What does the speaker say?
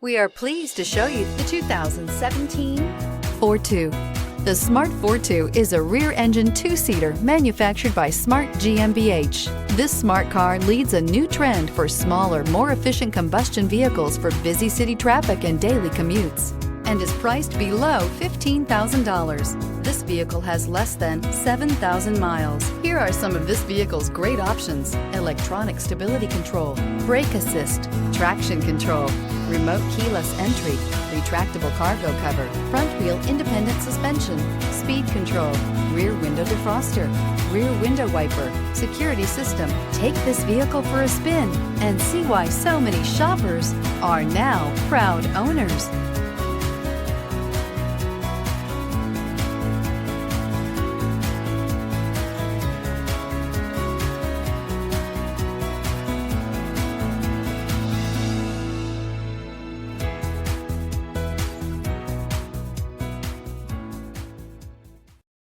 We are pleased to show you the 2017 FORTWO. The Smart FORTWO is a rear-engine two-seater manufactured by Smart GmbH. This smart car leads a new trend for smaller, more efficient combustion vehicles for busy city traffic and daily commutes, and is priced below $15,000. This vehicle has less than 7,000 miles. Here are some of this vehicle's great options: electronic stability control, brake assist, traction control, remote keyless entry, retractable cargo cover, front wheel independent suspension, speed control, rear window defroster, rear window wiper, security system. Take this vehicle for a spin and see why so many shoppers are now proud owners.